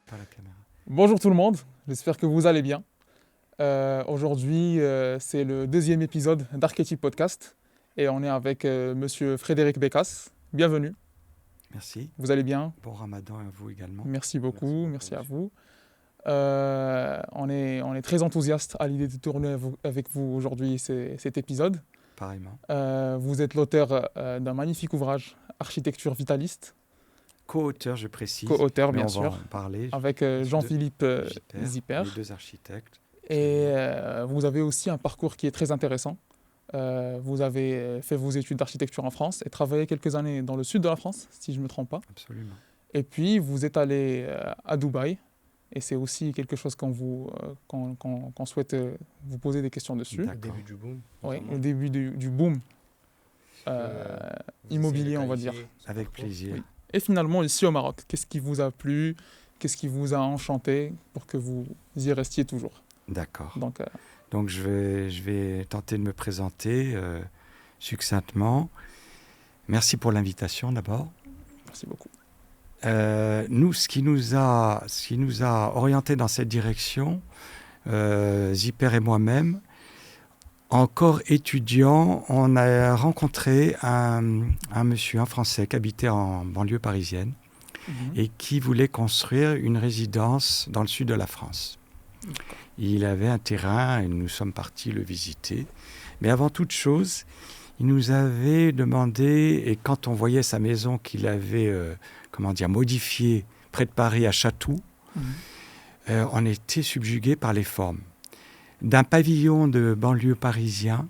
Pas la caméra. Bonjour tout le monde, j'espère que vous allez bien. Aujourd'hui, c'est le deuxième épisode d'Archetype Podcast et on est avec monsieur Frédéric Bécasse. Bienvenue, Merci. vous allez bien? Bon Ramadan à vous également. Merci beaucoup, merci à vous. On est très enthousiaste à l'idée de tourner avec vous aujourd'hui cet épisode. Pareillement. Vous êtes l'auteur d'un magnifique ouvrage, Architecture vitaliste, Co-auteur, je précise. co-auteur mais bien on sûr, va en parler. avec Jean-Philippe Zipper. Les deux architectes. Et vous avez aussi un parcours qui est très intéressant. Vous avez fait vos études d'architecture en France et travaillé quelques années dans le sud de la France, si je ne me trompe pas. Absolument. Et puis, vous êtes allé à Dubaï. Et c'est aussi quelque chose qu'on souhaite vous poser des questions dessus. D'accord. Le début du boom. Oui, notamment. le début du boom Vous immobilier, essayez de on va dire. qualifier ce Avec parcours. plaisir. Oui. Et finalement, ici au Maroc, qu'est-ce qui vous a plu? Qu'est-ce qui vous a enchanté pour que vous y restiez toujours? D'accord. Donc, Donc je vais tenter de me présenter succinctement. Merci pour l'invitation d'abord. merci beaucoup. Nous, ce qui nous a orientés dans cette direction, Zipper et moi-même, encore étudiants, on a rencontré un monsieur, un Français qui habitait en banlieue parisienne et qui voulait construire une résidence dans le sud de la France. Il avait un terrain et nous sommes partis le visiter. Mais avant toute chose, il nous avait demandé, et quand on voyait sa maison qu'il avait modifiée près de Paris à Chatou, on était subjugué par les formes. D'un pavillon de banlieue parisien,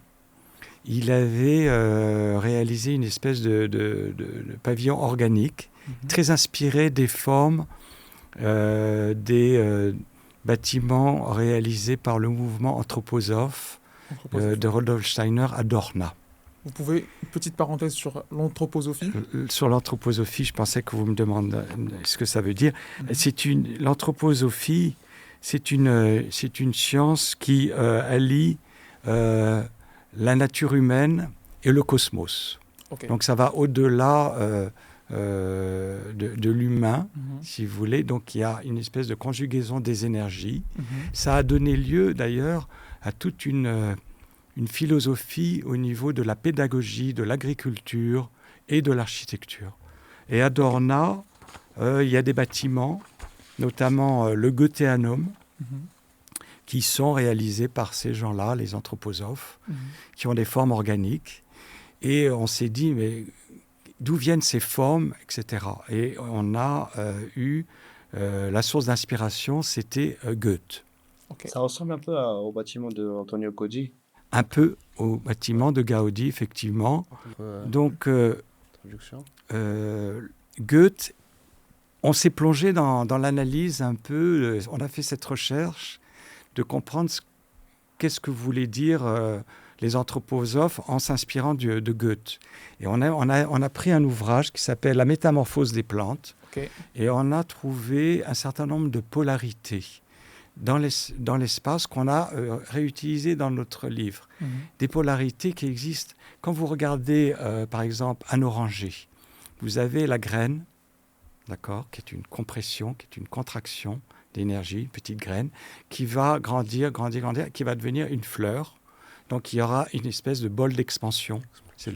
il avait réalisé une espèce de pavillon organique, très inspiré des formes des bâtiments réalisés par le mouvement anthroposophe de Rudolf Steiner à Dorna. Vous pouvez, une petite parenthèse sur l'anthroposophie. Sur l'anthroposophie, je pensais que vous me demandez ce que ça veut dire. L'anthroposophie, c'est une science qui allie la nature humaine et le cosmos. Okay. Donc ça va au-delà de l'humain, si vous voulez. Donc il y a une espèce de conjugaison des énergies. Ça a donné lieu d'ailleurs à toute une philosophie au niveau de la pédagogie, de l'agriculture et de l'architecture. Et à Dorna, il y a des bâtiments, notamment le Goetheanum, qui sont réalisés par ces gens-là, les anthroposophes, qui ont des formes organiques. Et on s'est dit, mais d'où viennent ces formes, etc. Et on a eu la source d'inspiration, c'était Goethe. Okay. Ça ressemble un peu au bâtiment de Antonio Gaudí. Un peu au bâtiment de Gaudi, effectivement. Donc, Goethe, on s'est plongé dans l'analyse un peu, on a fait cette recherche de comprendre qu'est-ce que voulaient dire les anthroposophes en s'inspirant de Goethe. Et on a pris un ouvrage qui s'appelle « La métamorphose des plantes ». Okay. Et on a trouvé un certain nombre de polarités dans l'espace qu'on a réutilisé dans notre livre. Des polarités qui existent. Quand vous regardez, par exemple, un oranger, vous avez la graine, d'accord, qui est une compression, qui est une contraction d'énergie, une petite graine, qui va grandir, qui va devenir une fleur. Donc, il y aura une espèce de bol d'expansion. C'est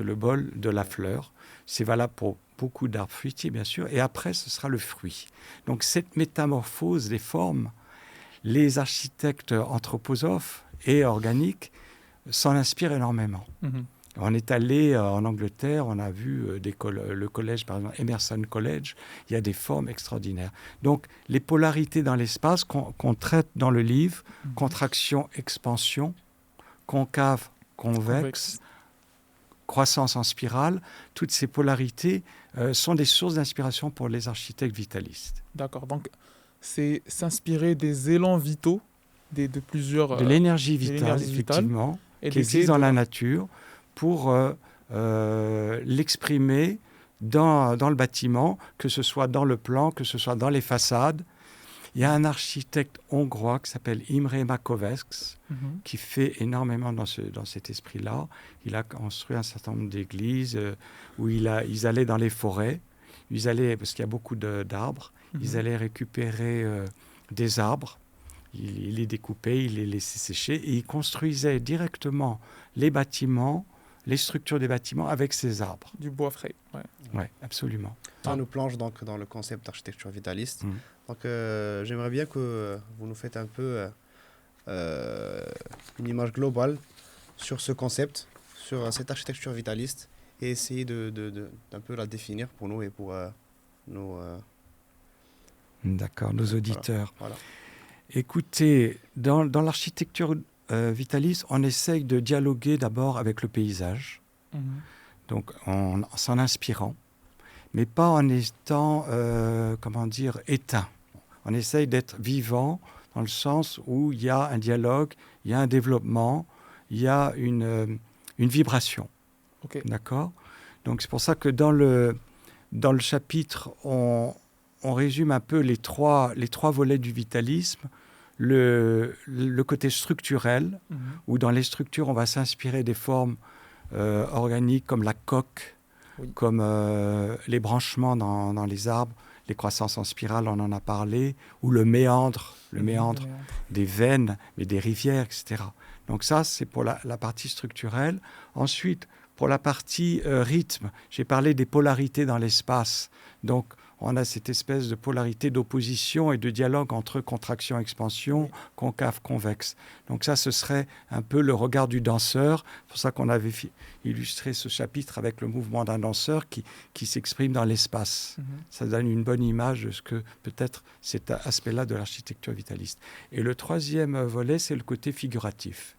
le bol de la fleur. C'est valable pour beaucoup d'arbres fruitiers, bien sûr. Et après, ce sera le fruit. Donc, cette métamorphose des formes, les architectes anthroposophes et organiques s'en inspirent énormément. On est allé en Angleterre, on a vu le collège, par exemple, Emerson College, il y a des formes extraordinaires. Donc, les polarités dans l'espace qu'on traite dans le livre, contraction, expansion, concave, convexe, croissance en spirale, toutes ces polarités sont des sources d'inspiration pour les architectes vitalistes. D'accord, donc c'est s'inspirer des élans vitaux, de plusieurs... De l'énergie vitale, effectivement, qui existe dans la nature, pour l'exprimer dans le bâtiment, que ce soit dans le plan, que ce soit dans les façades. Il y a un architecte hongrois qui s'appelle Imre Makovecz, qui fait énormément dans cet esprit-là. Il a construit un certain nombre d'églises où ils allaient dans les forêts, parce qu'il y a beaucoup d'arbres. Ils allaient récupérer des arbres, ils les découpaient, ils les laissaient sécher et ils construisaient directement les bâtiments, les structures des bâtiments avec ces arbres. Du bois frais. Oui, absolument. Ça nous plonge donc dans le concept d'architecture vitaliste. Donc j'aimerais bien que vous nous faites un peu une image globale sur ce concept, sur cette architecture vitaliste et essayer d'un peu la définir pour nous et pour nos... D'accord, nos auditeurs. Voilà. Écoutez, dans l'architecture vitaliste, on essaye de dialoguer d'abord avec le paysage, donc en s'en inspirant, mais pas en étant, éteint. On essaye d'être vivant dans le sens où il y a un dialogue, il y a un développement, il y a une vibration. Okay. D'accord ? Donc c'est pour ça que dans le chapitre, on résume un peu les trois volets du vitalisme. Le côté structurel, où dans les structures, on va s'inspirer des formes organiques comme la coque, comme les branchements dans les arbres, les croissances en spirale, on en a parlé, ou le méandre des veines, mais des rivières, etc. Donc ça, c'est pour la partie structurelle. Ensuite, pour la partie rythme, j'ai parlé des polarités dans l'espace. Donc, on a cette espèce de polarité d'opposition et de dialogue entre contraction-expansion, concave-convexe. Donc ça, ce serait un peu le regard du danseur. C'est pour ça qu'on avait illustré ce chapitre avec le mouvement d'un danseur qui s'exprime dans l'espace. Ça donne une bonne image de ce que peut-être cet aspect-là de l'architecture vitaliste. Et le troisième volet, c'est le côté figuratif.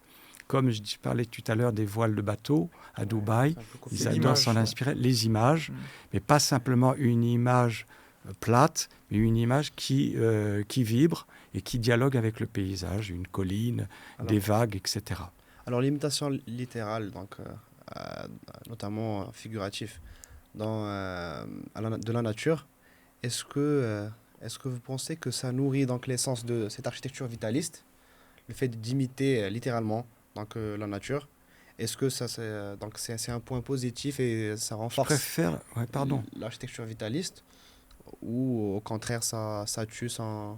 Comme je parlais tout à l'heure des voiles de bateau à Dubaï, ils adorent s'en inspirer, les images, mais pas simplement une image plate, mais une image qui vibre et qui dialogue avec le paysage, une colline, des vagues, etc. Alors l'imitation littérale, donc, notamment figurative, de la nature, est-ce que vous pensez que ça nourrit donc l'essence de cette architecture vitaliste, le fait d'imiter littéralement donc la nature? Est-ce que ça c'est un point positif et ça renforce l'architecture vitaliste, ou au contraire ça tue son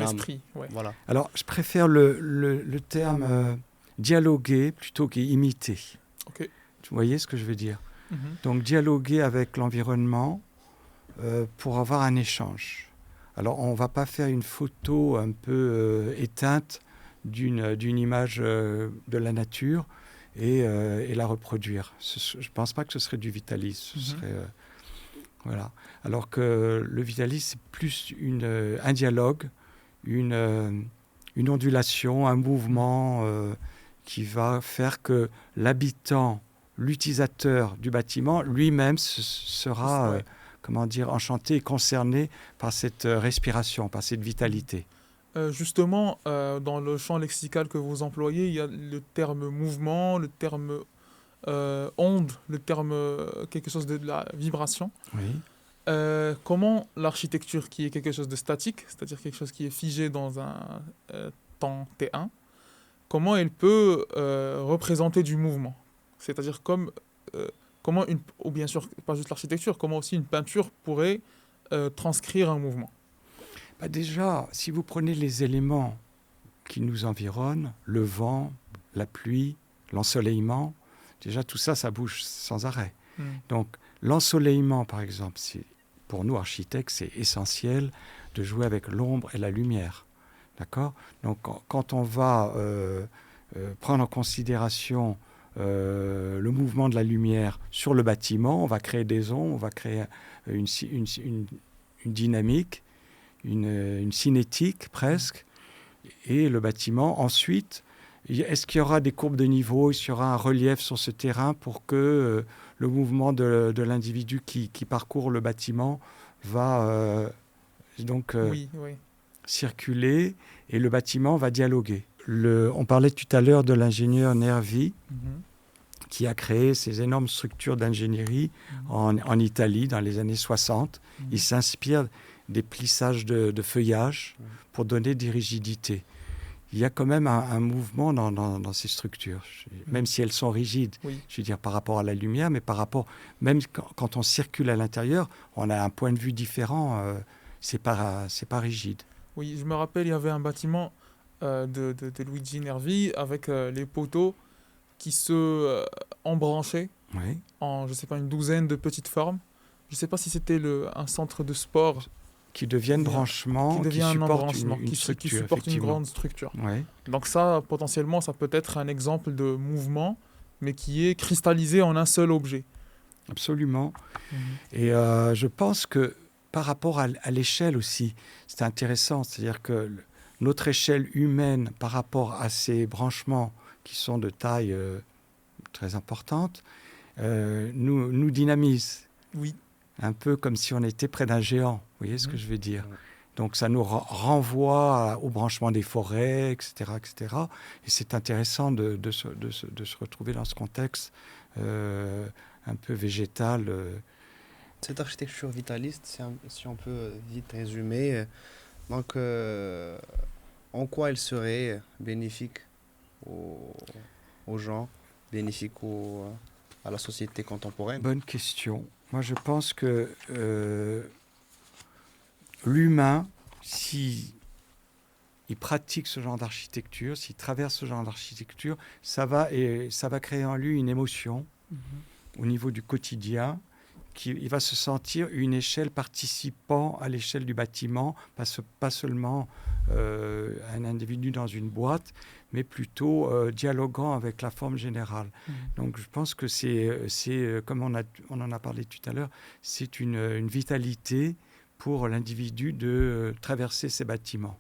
esprit? Voilà. Alors je préfère le terme dialoguer plutôt qu'imiter. Okay. Vous voyez ce que je veux dire? Donc dialoguer avec l'environnement pour avoir un échange. Alors on ne va pas faire une photo un peu éteinte d'une image de la nature et la reproduire. Je ne pense pas que ce serait du vitalisme. Ce serait, voilà. Alors que le vitalisme, c'est plus un dialogue, une ondulation, un mouvement qui va faire que l'habitant, l'utilisateur du bâtiment, lui-même sera enchanté et concerné par cette respiration, par cette vitalité. Justement, dans le champ lexical que vous employez, il y a le terme mouvement, le terme onde, le terme quelque chose de la vibration. Oui. Comment l'architecture, qui est quelque chose de statique, c'est-à-dire quelque chose qui est figé dans un temps T1, comment elle peut représenter du mouvement? C'est-à-dire comment ou bien sûr pas juste l'architecture, comment aussi une peinture pourrait transcrire un mouvement? Déjà, si vous prenez les éléments qui nous environnent, le vent, la pluie, l'ensoleillement, déjà tout ça, ça bouge sans arrêt. Donc l'ensoleillement, par exemple, pour nous architectes, c'est essentiel de jouer avec l'ombre et la lumière. D'accord ? Donc quand on va prendre en considération le mouvement de la lumière sur le bâtiment, on va créer des ondes, on va créer une dynamique, une cinétique presque, et le bâtiment. Ensuite, est-ce qu'il y aura des courbes de niveau, est-ce qu'il y aura un relief sur ce terrain pour que le mouvement de l'individu qui parcourt le bâtiment va circuler et le bâtiment va dialoguer. On parlait tout à l'heure de l'ingénieur Nervi, qui a créé ces énormes structures d'ingénierie en Italie dans les années 60. Il s'inspire des plissages de feuillage pour donner des rigidités. Il y a quand même un mouvement dans ces structures, même si elles sont rigides, je veux dire par rapport à la lumière, mais par rapport, même quand on circule à l'intérieur, on a un point de vue différent c'est pas rigide. Oui, je me rappelle, il y avait un bâtiment de Luigi Nervi avec les poteaux qui se embranchaient Oui. en, je sais pas, une douzaine de petites formes. Je sais pas si c'était un centre de sport Qui deviennent qui branchements, qui devient un supportent embranchement, une qui structure, supporte une effectivement. grande structure. Oui. Donc ça, potentiellement, ça peut être un exemple de mouvement, mais qui est cristallisé en un seul objet. Absolument. Mhm. Et je pense que par rapport à l'échelle aussi, c'est intéressant. C'est-à-dire que notre échelle humaine par rapport à ces branchements qui sont de taille très importante, nous dynamise. Oui, Un peu comme si on était près d'un géant. Vous voyez ce que Mhm. je veux dire? Ouais. Donc ça nous renvoie au branchement des forêts, etc. etc. Et c'est intéressant de se retrouver dans ce contexte un peu végétal. Cette architecture vitaliste, si on peut vite résumer, donc en quoi elle serait bénéfique aux, aux gens, bénéfique à la société contemporaine? Bonne question. Moi, je pense que l'humain, si il pratique ce genre d'architecture, s'il traverse ce genre d'architecture, ça va créer en lui une émotion au niveau du quotidien. Il va se sentir une échelle participant à l'échelle du bâtiment, pas seulement un individu dans une boîte, mais plutôt dialoguant avec la forme générale. Donc je pense que c'est comme on en a parlé tout à l'heure, c'est une vitalité pour l'individu de traverser ces bâtiments.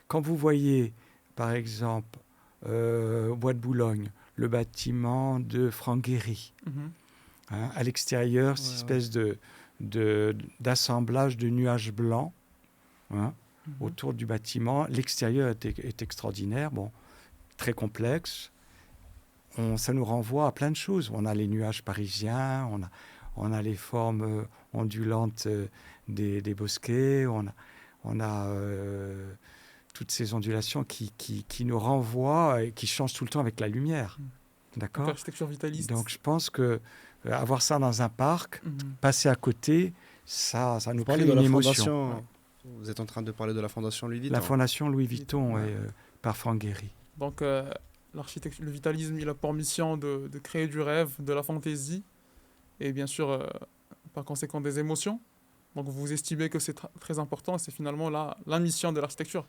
Quand vous voyez, par exemple, au Bois de Boulogne, le bâtiment de Franck Gehry, Mhm. hein, à l'extérieur, cette espèce d'assemblage de nuages blancs, hein, autour du bâtiment. L'extérieur est extraordinaire, bon, très complexe. Ça nous renvoie à plein de choses. On a les nuages parisiens, on a les formes ondulantes des bosquets, on a toutes ces ondulations qui nous renvoient et qui changent tout le temps avec la lumière. Donc D'accord ? l'architecture vitaliste. Donc je pense que avoir ça dans un parc, passer à côté, ça nous Vous crée parlez de une la émotion. fondation, vous êtes en train de parler de la fondation Louis Vuitton. La fondation Louis Vuitton, Ouais. par Franck Gehry. Donc le vitalisme, il a pour mission de créer du rêve, de la fantaisie, et bien sûr, par conséquent, des émotions. Donc vous estimez que c'est très important, et c'est finalement la mission de l'architecture,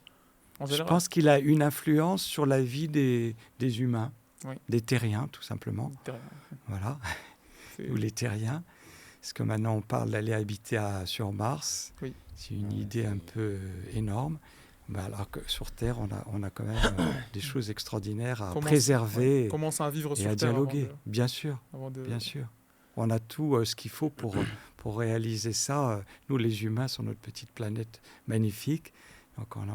en Je général. pense qu'il a une influence sur la vie des humains, Oui. des terriens tout simplement. Derrière. Voilà, C'est- ou les terriens. Parce que maintenant on parle d'aller habiter sur Mars. Oui. C'est une idée un peu énorme. Ben, alors que sur Terre, on a quand même des choses extraordinaires à préserver Commence à vivre et sur à Terre dialoguer. Bien sûr, avant de... bien sûr. On a tout ce qu'il faut pour réaliser ça. Nous, les humains, sur notre petite planète magnifique. Donc on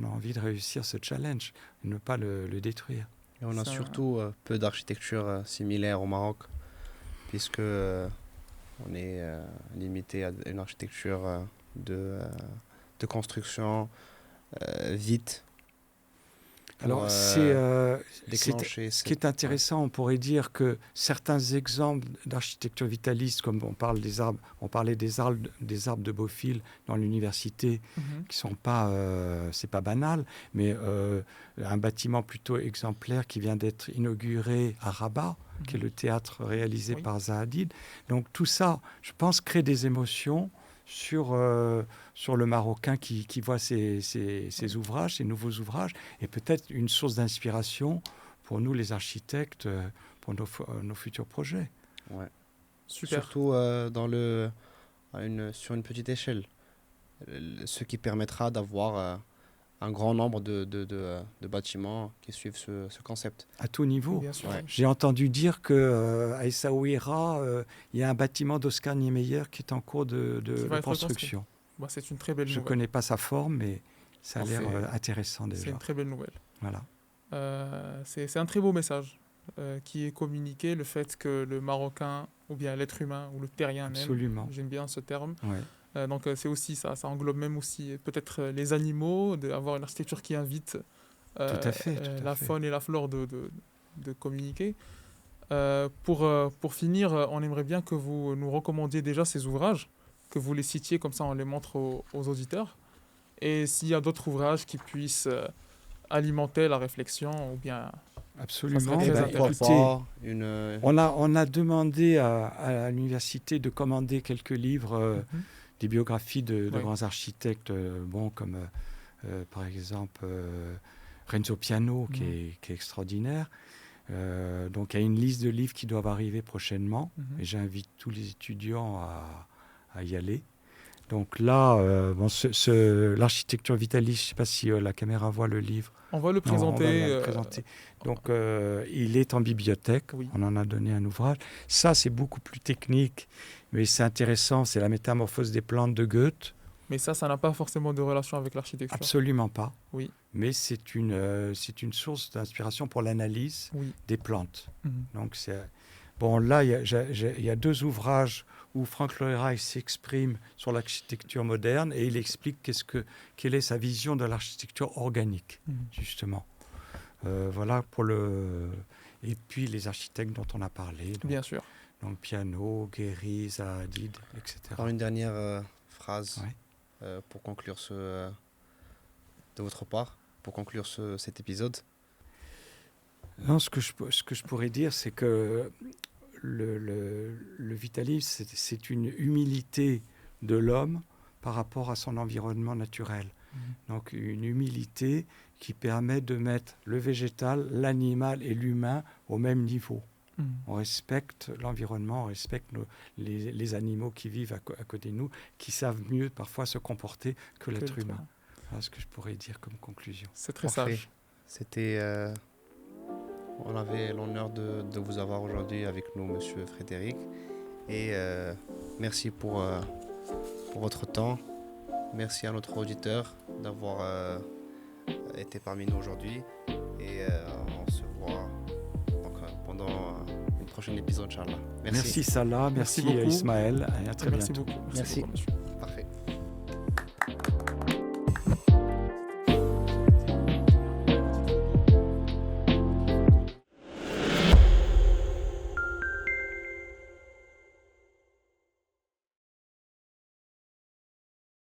a envie de réussir ce challenge, et ne pas le détruire. Et on a Ça- surtout peu d'architecture similaire au Maroc, puisque on est limité à une architecture de construction vite. Alors, Déclencher ce qui est intéressant, on pourrait dire que certains exemples d'architecture vitaliste, comme on parlait des arbres de Beaufil dans l'université, qui sont pas, c'est pas banal, mais un bâtiment plutôt exemplaire qui vient d'être inauguré à Rabat, qui est le théâtre réalisé par Zaha Hadid. Donc tout ça, je pense, crée des émotions sur le Marocain qui voit ces ouvrages, ces nouveaux ouvrages, et peut-être une source d'inspiration pour nous, les architectes, pour nos futurs projets. Ouais. Super. Surtout sur une petite échelle, ce qui permettra d'avoir un grand nombre de bâtiments qui suivent ce concept. À tout niveau. Bien sûr. Ouais. J'ai entendu dire qu'à Essaouira, il y a un bâtiment d'Oscar Niemeyer qui est en cours de va être construction. Bah, c'est une très belle Je ne nouvelle. connais pas sa forme, mais ça a l'air C'est- intéressant C'est déjà. une très belle nouvelle. Voilà. C'est un très beau message qui est communiqué, le fait que le Marocain, ou bien l'être humain, ou le terrien même, Absolument. j'aime bien ce terme, Ouais. donc c'est aussi ça englobe même aussi peut-être les animaux, d'avoir une architecture qui invite Tout à fait. la faune et la flore de communiquer. Pour finir, on aimerait bien que vous nous recommandiez déjà ces ouvrages que vous les citiez, comme ça on les montre aux auditeurs. Et s'il y a d'autres ouvrages qui puissent alimenter la réflexion ou bien... Absolument. Ça serait très intéressant. Écoutez, on a demandé à l'université de commander quelques livres, des biographies de grands architectes, comme par exemple Renzo Piano, qui est extraordinaire. Donc il y a une liste de livres qui doivent arriver prochainement, et j'invite tous les étudiants à y aller. Donc là, l'architecture vitaliste, je ne sais pas si la caméra voit le livre. On va le présenter. On va le présenter. Donc il est en bibliothèque, on en a donné un ouvrage. Ça, c'est beaucoup plus technique, mais c'est intéressant, c'est la métamorphose des plantes de Goethe. Mais ça n'a pas forcément de relation avec l'architecture. Absolument pas. Oui. Mais c'est une source d'inspiration pour l'analyse des plantes. Donc là, il y a 2 ouvrages où Frank Lloyd Wright s'exprime sur l'architecture moderne et il explique quelle est sa vision de l'architecture organique, justement. Voilà pour le... Et puis les architectes dont on a parlé. Donc, bien sûr. Donc Piano, Guéry, Zaha Hadid, etc. Alors une dernière phrase pour conclure de votre part, pour conclure cet épisode. Non, ce que je pourrais dire, c'est que le vitalisme, c'est une humilité de l'homme par rapport à son environnement naturel. Donc une humilité qui permet de mettre le végétal, l'animal et l'humain au même niveau. On respecte l'environnement, on respecte les animaux qui vivent à côté de nous, qui savent mieux parfois se comporter que l'être humain. Voilà ce que je pourrais dire comme conclusion. C'est très sage. C'était... On avait l'honneur de vous avoir aujourd'hui avec nous, Monsieur Frédéric. Et merci pour votre temps. Merci à notre auditeur d'avoir été parmi nous aujourd'hui. Et on se voit pendant une prochaine épisode, Inch'Allah. Merci Salah, merci Ismaël. Et à très bientôt. Merci beaucoup. Merci beaucoup, monsieur.